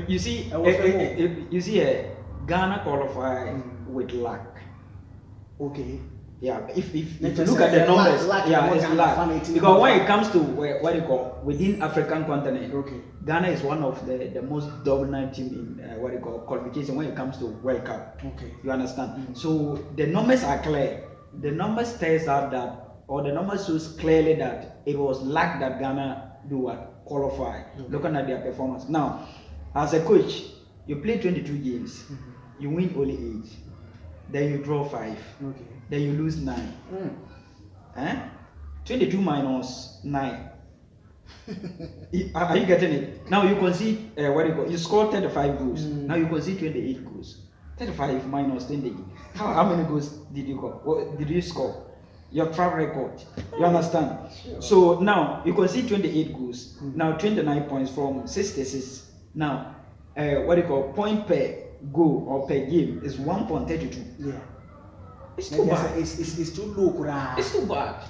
you see, Ghana qualify with luck. Okay. Yeah, if you look at the numbers, it's luck. Because when it comes to what you call within African continent, okay, Ghana is one of the most dominant team in what you call qualification when it comes to World Cup. Okay, you understand? So the numbers are clear. The numbers tells out that, or the numbers shows clearly that it was luck that Ghana do what qualify. Looking at their performance. Now, as a coach, you play 22 games, you win only 8, then you draw 5. Okay. Then you lose 9. 22 minus 9. Are you getting it? Now you concede what you call, you score 35 goals. Now you concede 28 goals. 35 minus 28. How many goals did you score? What did you score? Your track record. You understand? Sure. So now you concede 28 goals. Now 29 points from 66. Now what you call point per goal or per game is 1.32. Yeah. It's too bad. It's too low. It's too bad.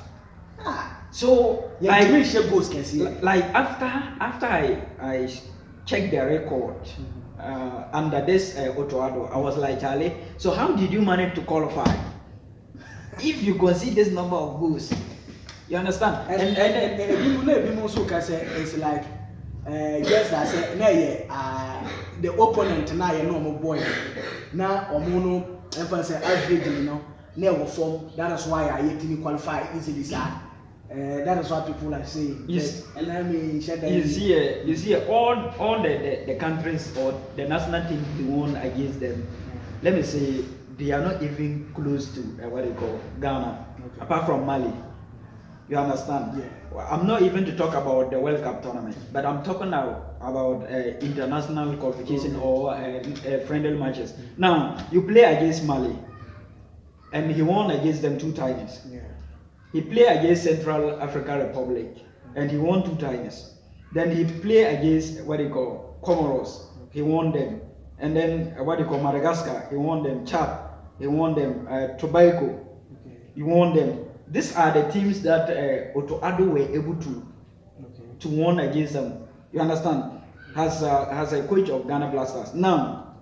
So like after I checked the record under this otto, I was like, Charlie, so how did you manage to qualify? If you concede this number of goals, you understand? And people also can say it's like yes, I say the opponent now you know boy now omono emphasis average you know never form. That is why I didn't qualify easily, sir. That is what people are saying. Yes. And let me share that. You see, all the countries or the national team they won against them. Let me say they are not even close to what they call Ghana, apart from Mali. You understand? Yeah. I'm not even to talk about the World Cup tournament, but I'm talking now about international qualification or friendly matches. Now you play against Mali, and he won against them 2 times. Yeah. He played against Central African Republic, and he won 2 times. Then he played against what they call Comoros, he won them. And then what they call Madagascar, he won them. Chad, he won them. Tobago, he won them. These are the teams that Addo were able to win against them. You understand? As a coach of Ghana Blasters. Now,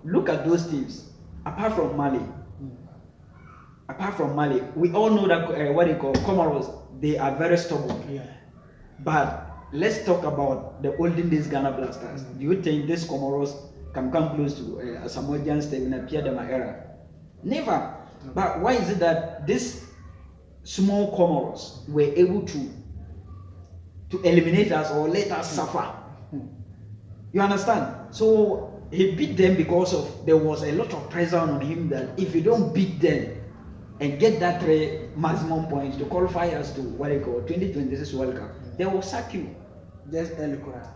look at those teams. Apart from Mali, we all know that what they call Comoros, they are very stubborn. Yeah. But let's talk about the olden days Ghana Blasters. Do you think this Comoros can come close to Samoan Stephen Pierre de Mahera? Never. But why is it that this small Comoros were able to eliminate us or let us suffer? You understand? So he beat them because of there was a lot of pressure on him that if you don't beat them and get that maximum points to qualify us to what they call 2026 World Cup, they will sack you. Just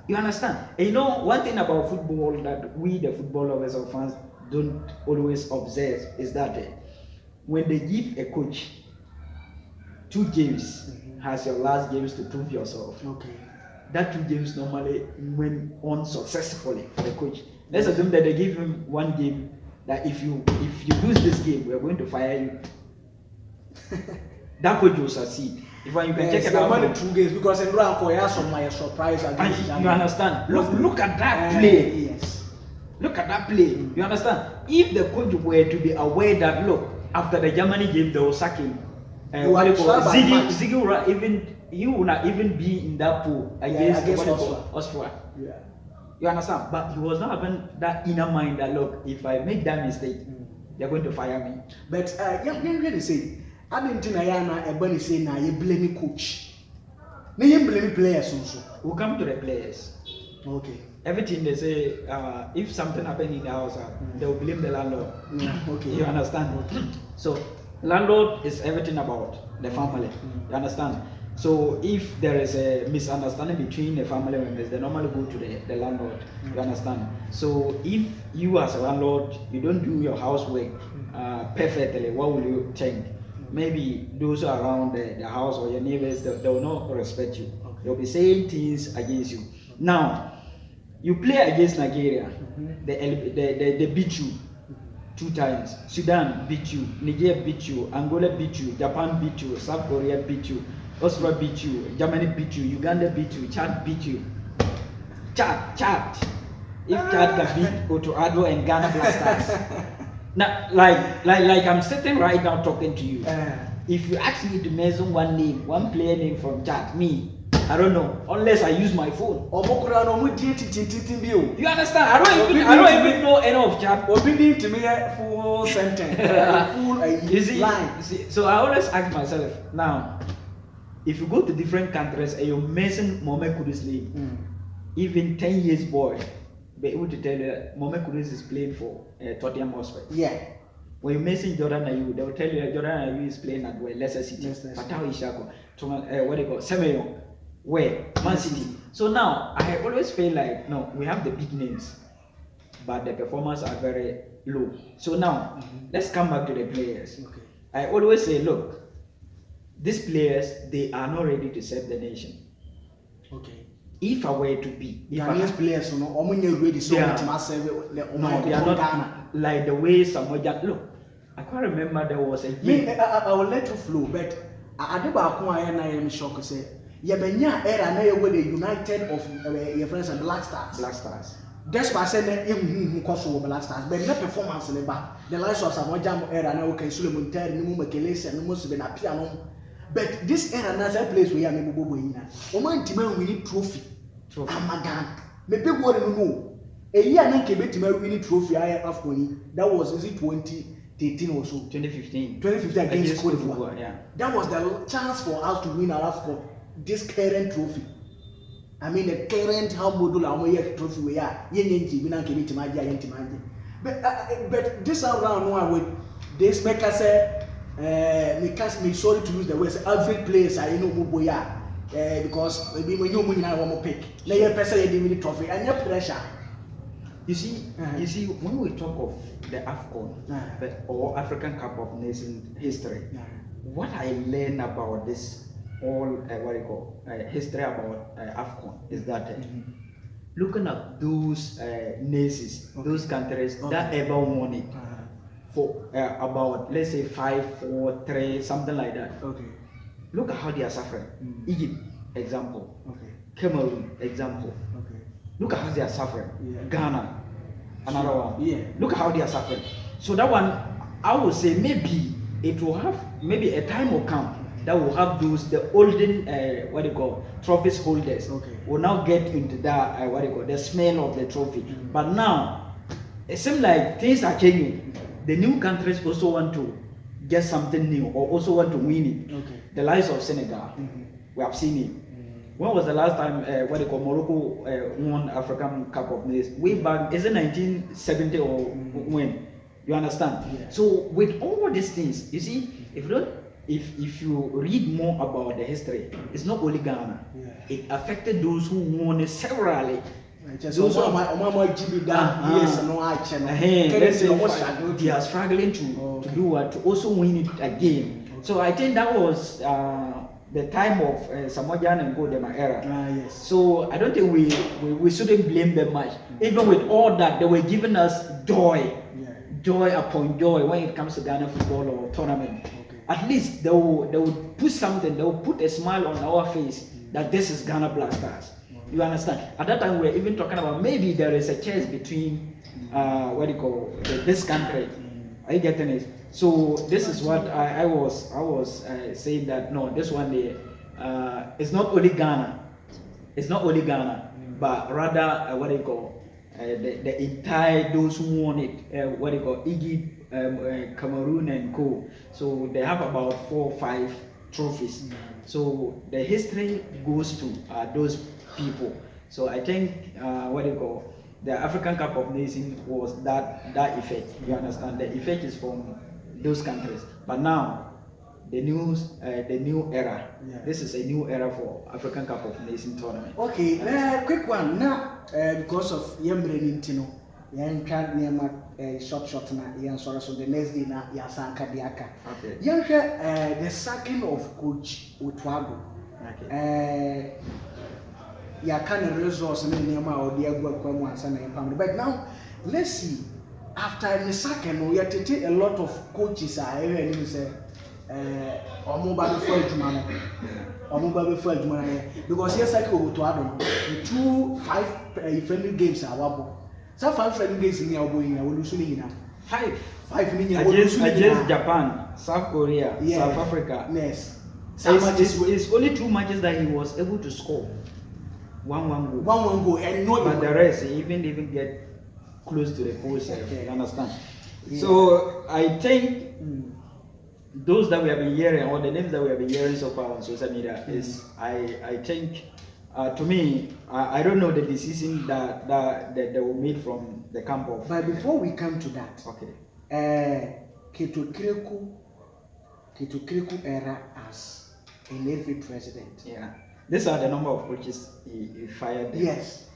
you understand? And you know one thing about football that we the football lovers or fans don't always observe is that when they give a coach 2 games as your last games to prove yourself. Okay. That 2 games normally went on successfully for the coach. Let's assume that they give him 1 game that if you lose this game, we are going to fire you. That coach will succeed. If you can check it out. Only 2 games because in Ranko has some my surprise against you understand? Look at that play. Yes. Look at that play. You understand? If the coach were to be aware that look after the Germany game they will sack him. Ziggy will not even be in that pool against Austria. Yeah. You understand? But he was not having that inner mind that look, if I make that mistake, they're going to fire me. But you say, I didn't think I say now you blame coach. Now you blame players also. We'll come to the players. Okay. Everything they say, if something happened in the house, they will blame the landlord. Okay. You understand? Okay. So landlord is everything about the family. You understand? So if there is a misunderstanding between the family members, they normally go to the landlord. You understand? So if you as a landlord, you don't do your housework perfectly, what will you think? Maybe those around the house or your neighbors, they will not respect you. They'll be saying things against you. Now, you play against Nigeria, they beat you 2 times. Sudan beat you, Nigeria beat you, Angola beat you, Japan beat you, South Korea beat you, Austria beat you, Germany beat you, Uganda beat you, Chad beat you. Chad. If Chad can beat Otto Addo and Ghana Black Stars. Now, like I'm sitting right now talking to you. If you ask me to mention one player name from Chad, I don't know, unless I use my phone. You understand? I don't even know any of Chad. Obedient to me full sentence, full you see, line. So I always ask myself, now, if you go to different countries and you mention Mohamed Kudus' name, even 10 years boy, be able to tell you that Mohamed Kudus is playing for Tottenham Hotspur. Yeah. When you mention Jordan Ayew, they will tell you that Jordan Ayew is playing at Leicester City. Fatau Ishako, what they call Semedo, where Man City. So now I always feel like no, we have the big names, but the performance are very low. So now let's come back to the players. Okay. I always say, look, these players, they are not ready to serve the nation. Okay. If I were to be, Ghanaian players, you know, ready so much no, they are not like the way Samoja. Look, I can't remember there was a year. I will let you flow, but I do back one I am shocked say. Yabenya era na ye the United of your friends and Black Stars. Black Stars. That's why I said who cause Black Stars, but the performance in the back. The likes of Samoja era na okay Suleiman Terry, no Makelese, and most been a piano. But this era na that place where I'm able to Oman Timon we need trophy. Amadan. Me big word no. A year na kebe Timon winning trophy I have that was is it 2013 or so? 2015. 2015 against Cote d'Ivoire. Yeah. That was the chance for us to win our AFCON. This current trophy. I mean the current how module our trophy we are. But this around one with this make us say me sorry to use the word average players are boya because maybe when you win one more pick. Now your person you win the trophy and your pressure. You see, when we talk of the AFCON or African Cup of Nations history, what I learned about this history about AFCON is that looking at those nations, those countries that ever won it for about let's say 5, 4, 3, something like that. Okay. Look at how they are suffering. Egypt, example. Okay. Cameroon, example. Okay. Look at how they are suffering. Yeah. Ghana, another one. Yeah. Look at how they are suffering. So that one, I would say maybe it will have a time will come that will have the olden trophies holders will now get into that the smell of the trophy. But now it seems like things are changing. The new countries also want to get something new or also want to win it. Okay. The likes of Senegal, we have seen it. When was the last time Morocco won African Cup of Nations? Way back, is it 1970 or when? You understand? Yeah. So with all these things, you see, if you read more about the history, it's not only Ghana. Yeah. It affected those who won it severally. Those who they are struggling to do what to also win it again. Okay. So I think that was the time of Samojan and Godema era. Yes. So I don't think we shouldn't blame them much. Even with all that, they were giving us joy, joy upon joy when it comes to Ghana football or tournament. At least they would put something, they would put a smile on our face that this is Ghana Black Stars. You understand? At that time we were even talking about maybe there is a chance between this country. Are you getting it? So this is what I was saying that no, this one day it's not only Ghana. It's not only Ghana, but rather the entire those who won it, Egypt, Cameroon and co. So they have about 4 or 5 trophies. So the history goes to those people. So I think the African Cup of Nations was that effect. You understand? The effect is from those countries. But now the new era. Yeah. This is a new era for African Cup of Nations tournament. Okay, quick one now because of Yembre Nintino. Yanka Nema short na so the next day na Yasanka Diaka. Okay. Yanka the sacking of Coach Utwago. Okay. Yakana resource and Nema or the Agua and family. But now let's see. After the sacking, we have to take a lot of coaches are even say mobile because yes, I go to Adam 2, 5 friendly games are wabo. So 5 friendly games in your boy in our losing. 5 against Japan, South Korea, South Africa. Yes. It's only 2 matches that he was able to score 1 goal. 1 goal and no. But the rest, he even get close to the post. You understand? Yeah. So I think those that we have been hearing, or the names that we have been hearing so far on social media, is I think to me I don't know the decision that they were made from the camp of. But before we come to that, Keto Kriku era as a Navy president. Yeah, these are the number of coaches he fired. Them. Yes.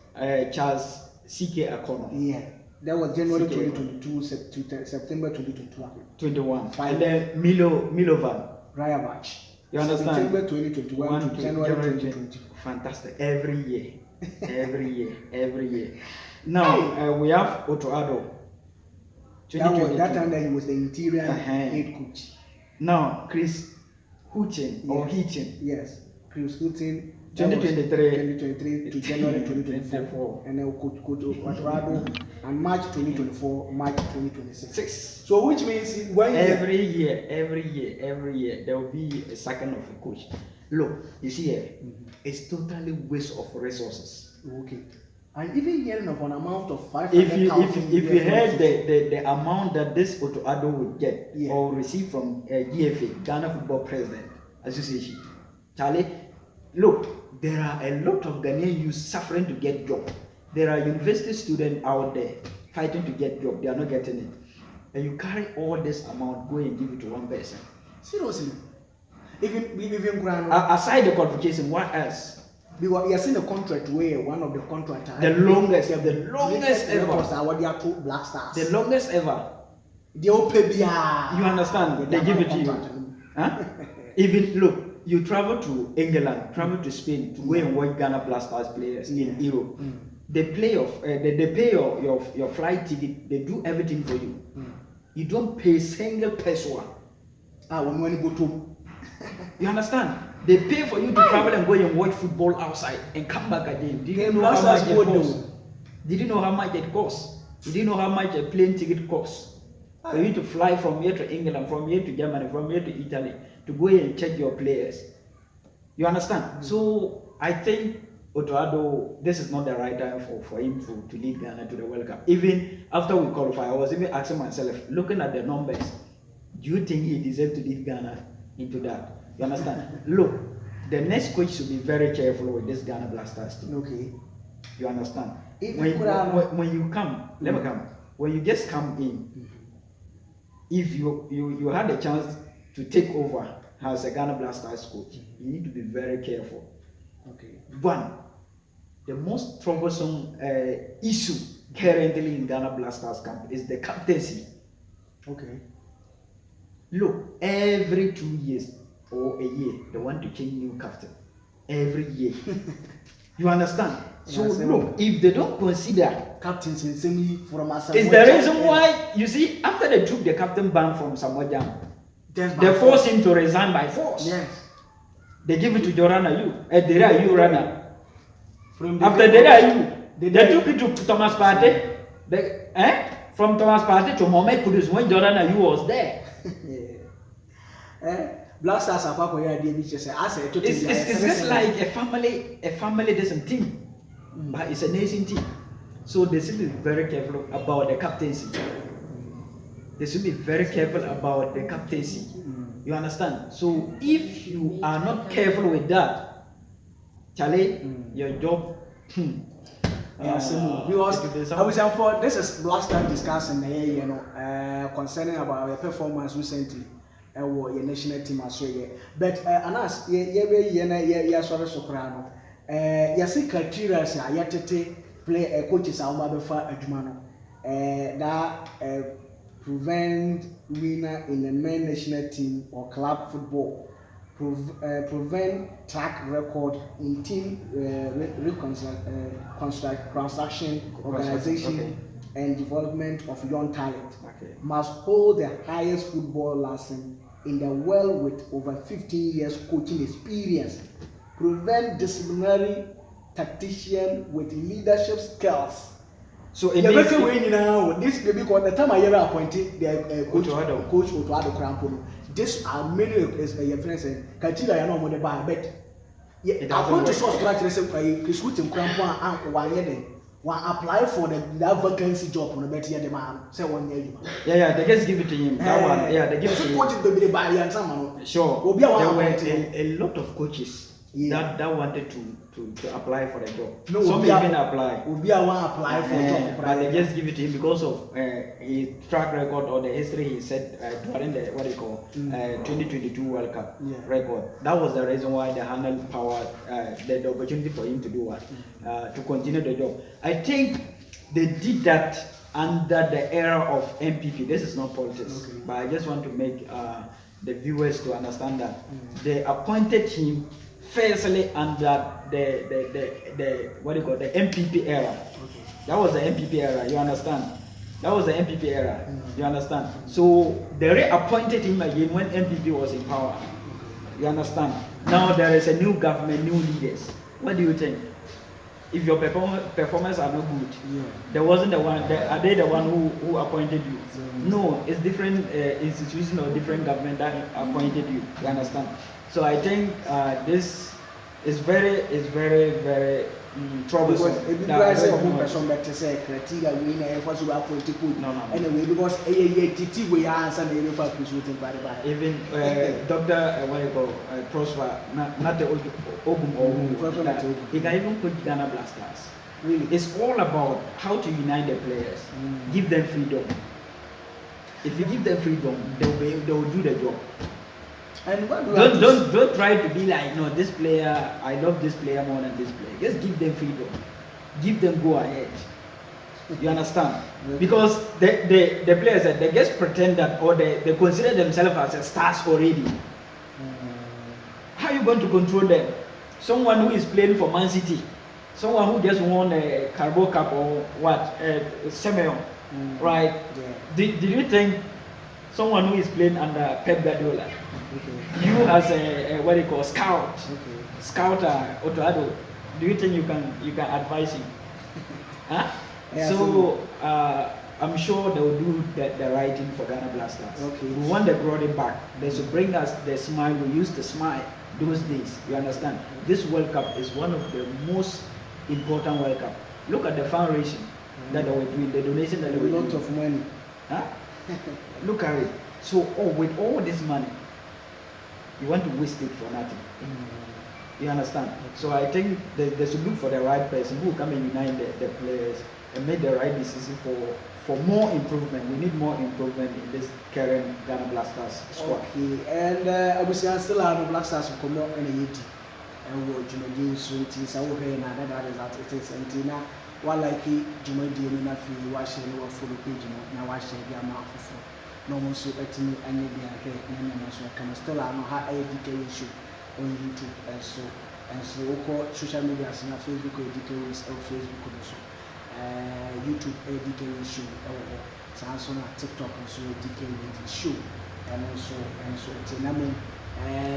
Charles C.K. Akono. Yeah, that was January 2022, September 2021. 21. And then Milovan Rajovac. You understand? September 2021 to January 2020. Fantastic. Every year. Now we have Otto Addo. That time that he was the interior head coach. Now Chris Hutin or Hitchin. Yes, Chris Hutin. 2023 to January 2024, and then Coach Otto Addo, and March 2024, March 2026. So which means when every year there will be a second of a coach. Look, you see here, it's totally waste of resources. Okay. And even hearing of an amount of 500,000. If you heard the amount that this Otto Addo would get or receive from GFA, Ghana Football President Association, Charlie, look, there are a lot of Ghanaian youth suffering to get job. There are university students out there fighting to get job. They are not getting it. And you carry all this amount, go and give it to one person. Seriously. Even aside the qualification, what else? Because you have seen the contract where one of the contractors the longest ever. Black Stars. The longest ever. You understand? They give it to you. Huh? Even look, you travel to England, travel to Spain to go and watch Ghana Black Stars players in Europe. They pay your flight ticket. They do everything for you. You don't pay single peso. When you go to, you understand? They pay for you to travel and go and watch football outside and come back again. Did you know how much it costs? Did you know how much it costs? Did you know how much a plane ticket costs? For you to fly from here to England, from here to Germany, from here to Italy, to go and check your players. You understand? So I think Otto Addo, this is not the right time for him to lead Ghana to the World Cup. Even after we qualify, I was even asking myself, looking at the numbers, do you think he deserves to lead Ghana into that? You understand? Look, the next coach should be very careful with this Ghana Black Stars team. Okay. You understand? When you come, let me come. When you just come in, if you had a chance to take over as a Ghana Black Stars coach, you need to be very careful. Okay. One, the most troublesome issue currently in Ghana Black Stars camp is the captaincy. Okay. Look, every 2 years or a year, they want to change new captain. Every year. You understand? So look, if they don't consider captains in semi from us, it's the reason why you see after they took the captain ban from Samoa Jam, they forced him to resign by force. Yes. They give it to Joran Ayew, Dere Ayew runner. After Dere Ayew, they took it to Thomas Partey. From Thomas Partey to Mohamed Kudus when Joran Ayew was there. Black Stars are part of the idea. It's just like a family doesn't team, but it's a nation team. So they should be very careful about the captaincy. They should be very careful about the captaincy. You understand? So if you are not careful with that, Charlie, your job. Because I was for this is last time discussing concerning about your performance recently. Your national team as well. But Anas, sorry soprano. See criteria play coaches are adjumano. That prevent winner in the men national team or club football. Prevent track record in team construction, organization, and development of young talent. Must hold the highest football license in the world with over 15 years coaching experience. Prevent disciplinary tactician with leadership skills. So it Yeah, means better way now. This baby because the time I ever appointed the coach Otto Crampo. This are many is your friends and Katira no more the bar, but yeah, I want to source scratch this with him Crampo and 1 year. One apply for that vacancy job on the better the man say 1 year. Yeah, they just give it to him. That one, yeah, they give it to him. Coaches the baby by and someone. Sure. There were a lot of coaches that wanted to apply for the job. No, some even apply. Obi a want apply for job, but they just give it to him because of his track record or the history he said during the 2022 World Cup record. That was the reason why they handled power, the opportunity for him to do what, to continue the job. I think they did that under the era of MPP. This is not politics, but I just want to make the viewers to understand that they appointed him firstly under the what do you call the MPP era. That was the MPP era. You understand? That was the MPP era. You understand? So they reappointed him again when MPP was in power. You understand? Now there is a new government, new leaders. What do you think? If your performance are not good, there wasn't the one. Are they the one who appointed you? No, it's different institution or different government that appointed you. You understand? So I think this is very troublesome. Because criteria we never for to appoint coach. Anyway, because TT we answer the refer presenting by the even Dr. What you call Prosper, not the Ogum or he can even put Ghana Blasters. Really, it's all about how to unite the players, give them freedom. If you give them freedom, they will do the job. And what don't try to be like, no, this player, I love this player more than this player. Just give them freedom. Give them go ahead. You understand? Because the players, they just pretend that, or they consider themselves as stars already. How are you going to control them? Someone who is playing for Man City, someone who just won a Carbo Cup or what, Semeon, right? Yeah. Did you think someone who is playing under Pep Guardiola, you as a what they call scout, scouter, otto addo, do you think you can advise him? Huh? Yeah, so I'm sure they will do the right thing for Ghana Blasters. We want the glory back. They should bring us the smile. We used to smile those days. You understand? This World Cup is one of the most important World Cup. Look at the fundraising that they were doing, the donation that they were doing. A lot of money. Huh? Look at it. So with all this money, you want to waste it for nothing. You understand? So I think they should look for the right person who come and unite the players and make the right decision for more improvement. We need more improvement in this current Ghana Blasters squad. Okay, and I was still have the Blasters come out in a year. And what Jumanji is our way, and that is that it is Antina. While like Jumanji and Nafi watching our full page, now watching the amount of no one so at me and maybe I hear and so I can still have no high education issue on YouTube and so social media as Facebook educators or Facebook also. YouTube education issue Samsung TikTok also education show and so it's a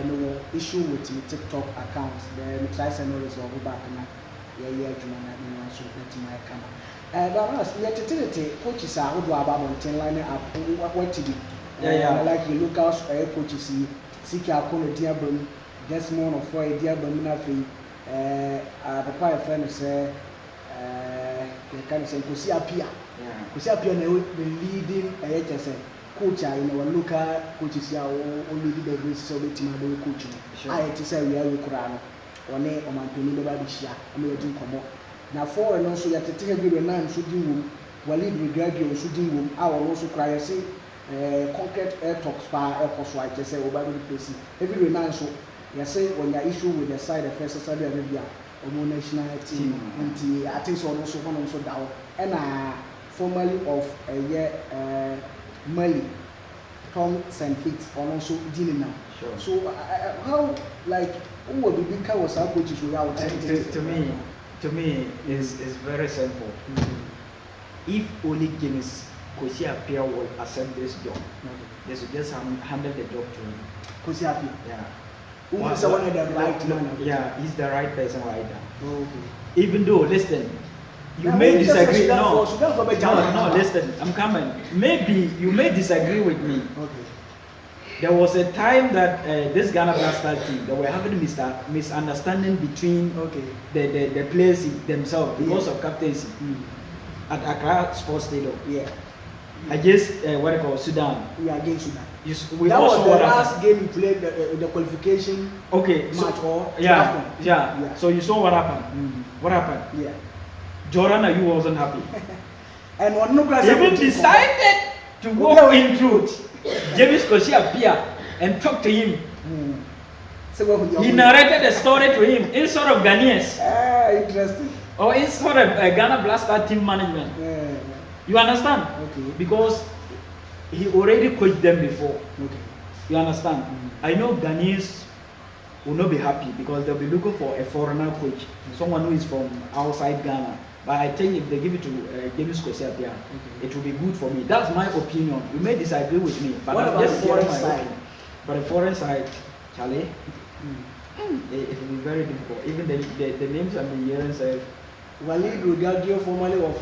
no issue with my TikTok account. Then try to know resolve back now. Yeah, so that's my camera. But as we are coaches are who do about mountain line up what to do. Like the local coaches see Kakon dear brum, just more of why dear brum free. Papa friend say they can say Kusi appear. Kusi appear the leading coach in our local coaches here only the basis of the team coaching. I say we are Kurano. One or Mantoni Babishia, and we are doing come up. Now, for and also, you have to take every man shooting room, while it regard shooting room. I will also cry, I say, concrete air talks by air cost white, I say, over the place. Every man, so you say, when you issue with the side of First Saudi Arabia, or more national team, and I think so also one also down, and formerly of a year, Mali. Tom St. Fitz on also dealing now. Sure. So how like who will be big was our coaches without to me is very simple. If only Guinness Kosi Apia will accept this job, they should just handle the job to him. Kosi Apia. Yeah. Who is one of the right man? Yeah, he's the right person right now. Okay. Even though, listen, you Now, may when you just say disagree. Sudan No, for Sudan for Benjamin. no, listen, I'm coming. Maybe you may disagree with me. Okay. There was a time that this Ghana Black Stars team, they were having misunderstanding between Okay. the players themselves because Yeah. of captaincy Mm. at Accra Sports Stadium Yeah. against what they call Sudan. Yeah, against Sudan. We That also was the what last happened. game you played, the qualification Okay, match so, or yeah, AFCON. yeah, Yeah. So you saw what happened. Mm. What happened? Yeah. Jordan, you wasn't happy. And on no class Even decided to go into James Koshi appear and talk to him. So what He narrated the story to him instead of Ghanaians interesting. or instead of Ghana Black Star team management. Yeah. You understand? Okay. Because he already coached them before. Okay. You understand? I know Ghanaians will not be happy because they'll be looking for a foreigner coach, someone who is from outside Ghana. But I think if they give it to James Kosiapia, it will be good for me. That's my opinion. You may disagree with me, but What I'm about just the foreign sharing my side? opinion. For the foreign side, Charlie, it will be very difficult. Even the names I've been hearing say Walid Rugadio, formerly of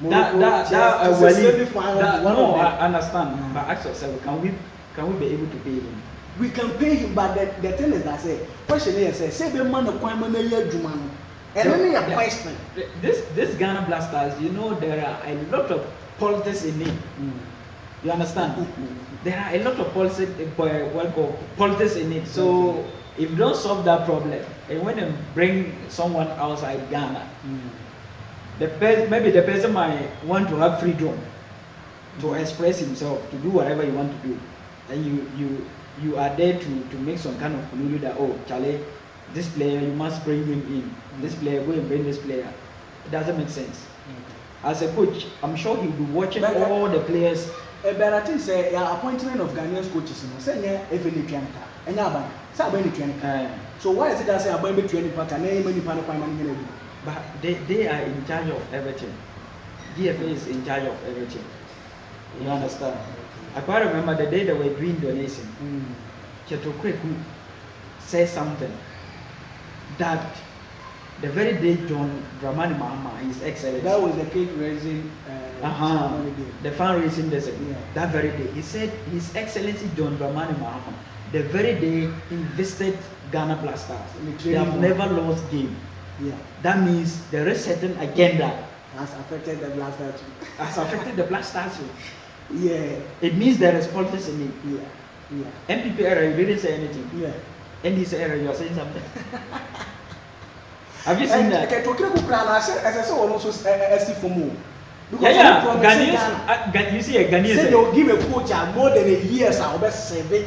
that Morocco, Walid, one no, of them. I understand. But ask yourself, can we be able to pay him? We can pay him, but the thing is that question is say the man the kwai man ya juma no. And then a question. This Ghana Black Stars, you know, there are a lot of politics in it. You understand? There are a lot of politics in it. So if you don't solve that problem, and when you bring someone outside Ghana, maybe the person might want to have freedom to express himself, to do whatever he want to do, and you are there to make some kind of clue that, oh, Charlie, this player you must bring him in. This player, go and bring this player. It doesn't make sense. As a coach, I'm sure he'll be watching all the players. But I think say appointment of Ghanaian coaches, say yeah, if any pianka, and yaban, say about any pianka. So why is it that say about any pianka? Name any pianka? But they are in charge of everything. DFA is in charge of everything. You understand? I quite remember the day they were doing donation. Chetokweku said something that the very day John Dramani Mahama, His Excellency. That was the cake raising. The fundraising day. Yeah. That very day, he said His Excellency John Dramani Mahama. The very day he visited Ghana Black Stars, they have never lost game. Yeah. That means there is certain agenda Has affected the Black Stars. has affected the Black Stars. Yeah. It means there is politics in it. Yeah. MPP era, you didn't say anything. Yeah. NDC era, you are saying something. Have you seen that? Okay, to kill Ukraine, as I saw also SC for more. Yeah. Ghanaians, you see a Ghanaian. Say they will give a coach more than a year, so I'll be saving.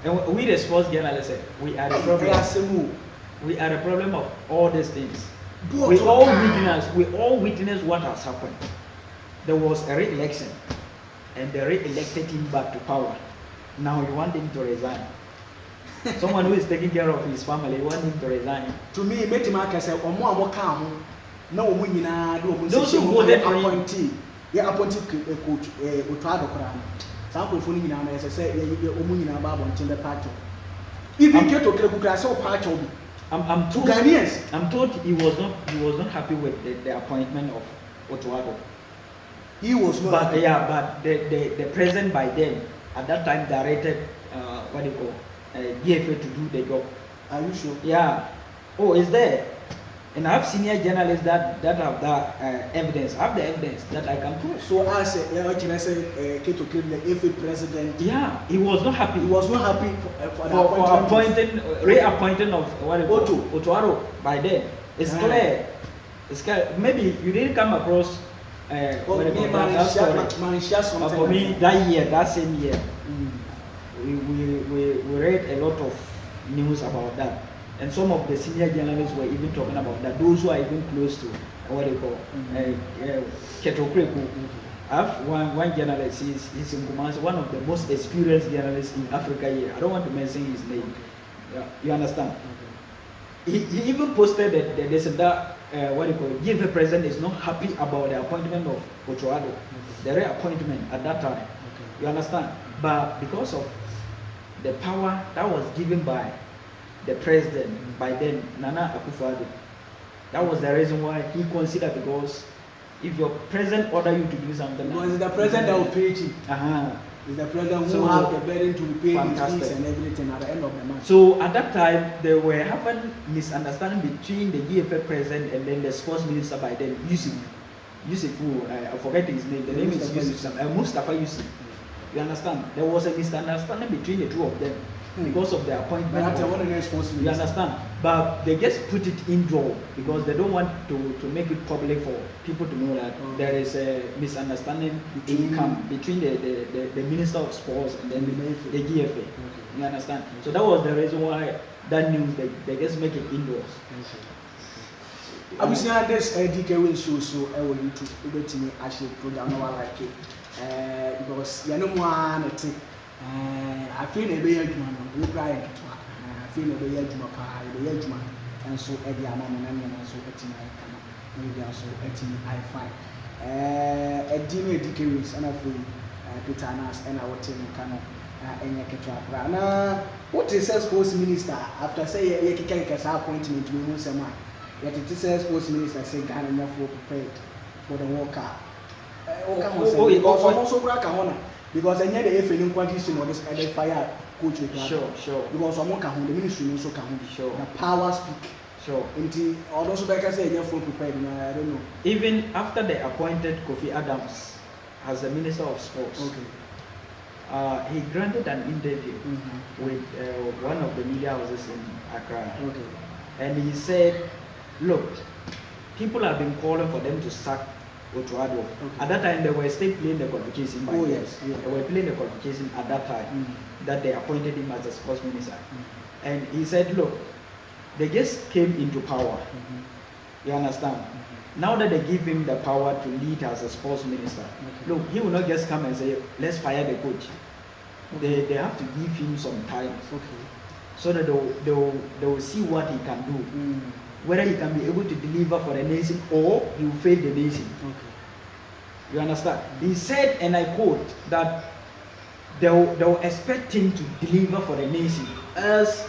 And we the sports journalists say we are the problem. We are the problem of all these things. We all witness what has happened. There was a re-election, and they re-elected him back to power. Now you want him to resign. Someone who is taking care of his family, you want him to resign. To me, make him say, "Omo amo calm." No, we na do omo. Those who voted for him. Appointee coach, otto addo. Some people ni na say omo nyina ba abonten be party. Even get to kill say party obi. I'm told Ghanaians. I'm told he was not happy with the appointment of Otto Addo. He was not. But but the president by then at that time directed what do you call DFA to do the job. Are you sure? Yeah. Oh, it's there. And I have senior journalists that have that evidence. I have the evidence that I can prove. So I say, what can I say? Keto Kill, the FA president. Yeah, he was not happy. He was not happy for appointing, reappointing of what Otto Addo by then. It's clear. It's clear. Maybe you didn't come across that story. But for me, that same year, we read a lot of news about that. And some of the senior journalists were even talking about that. Those who are even close to what they call Ketokreku. I have one journalist. He's in Kumasi, one of the most experienced journalists in Africa here. I don't want to mention his name. Yeah, you understand? He even posted that there's what do you call it? GFA president is not happy about the appointment of Otto Addo, the reappointment at that time. You understand? But because of the power that was given by the president by then, Nana Akufo-Addo. That was the reason why he considered, because if your president order you to do something, because it's the president that will pay it. It's the president who So, have the burden to pay his fantastic. fees and everything at the end of the month. So at that time, they were having misunderstanding between the GFA president and then the sports minister by then, Yusuf. Yusuf, who I forget his name. The name is Yusuf. Mustafa Yusuf. You understand? There was a misunderstanding between the two of them because of the appointment. You understand? But they just put it indoor because they don't want to make it public for people to know that there is a misunderstanding between the Minister of Sports and then the GFA. You understand? So that was the reason why that news they just make it indoors. I was saying this DK will show so I will YouTube over to me actually program now like it because you know one I feel a very human we cry I feel a very human and so every amount and so maybe also I find a dinner DK and I feel Peter Nas and our team can what is a sports minister after say you can get appointment we know some yet it is a sports minister say Ghana enough prepared for the World Cup. Also crack on because I need the FA in condition or this other fire coach with sure. Because someone can hold the ministry also can hold sure. The power speak. Sure. Until also like I say, you're full prepared. I don't know. Even after they appointed Kofi Adams as the Minister of Sports, he granted an interview with one of the media houses in Accra. And he said, look, people have been calling for them to sack Otto. At that time, they were still playing the qualification. They were playing the qualification at that time that they appointed him as the sports minister. And he said, look, they just came into power. You understand? Now that they give him the power to lead as a sports minister, look, he will not just come and say, let's fire the coach. They have to give him some time. So that they will see what he can do. Whether he can be able to deliver for the nation or he will fail the nation. You understand? He said, and I quote, that they'll expect him to deliver for the nation. Else,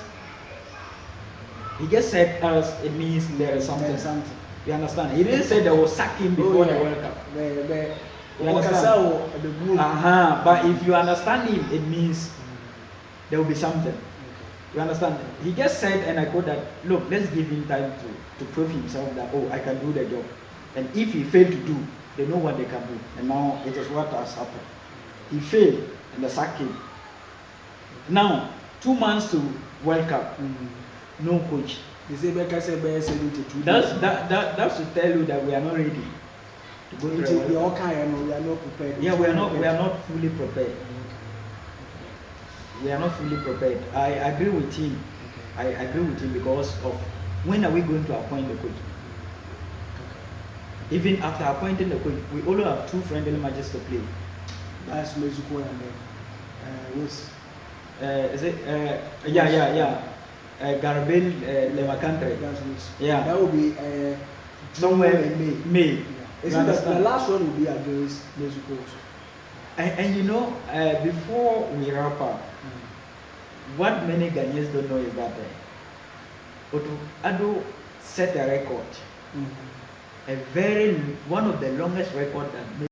he just said else, it means there is something. You understand? He didn't say they will sack him before the World Cup. You understand? But if you understand him, it means there will be something. You understand? He just said, and I quote that, look, let's give him time to prove himself that, oh, I can do the job. And if he failed to do, they know what they can do. And now it is what has happened. He failed, and they sacked him. Now, 2 months to World Cup, no coach. That's to tell you that we are not ready to go to the World Cup. We are not prepared. Yeah, we are not fully prepared. We are not fully prepared. I agree with him. I agree with him because of when are we going to appoint the coach? Even after appointing the coach, we only have 2 friendly matches to play. That's Mexico and is it? Yeah. Garbel Levacantre. Yeah. That will be somewhere in May. The last one will be against Mexico. And you know, before we wrap up, what many Ghanaians don't know is that Otto Addo set a record, one of the longest records that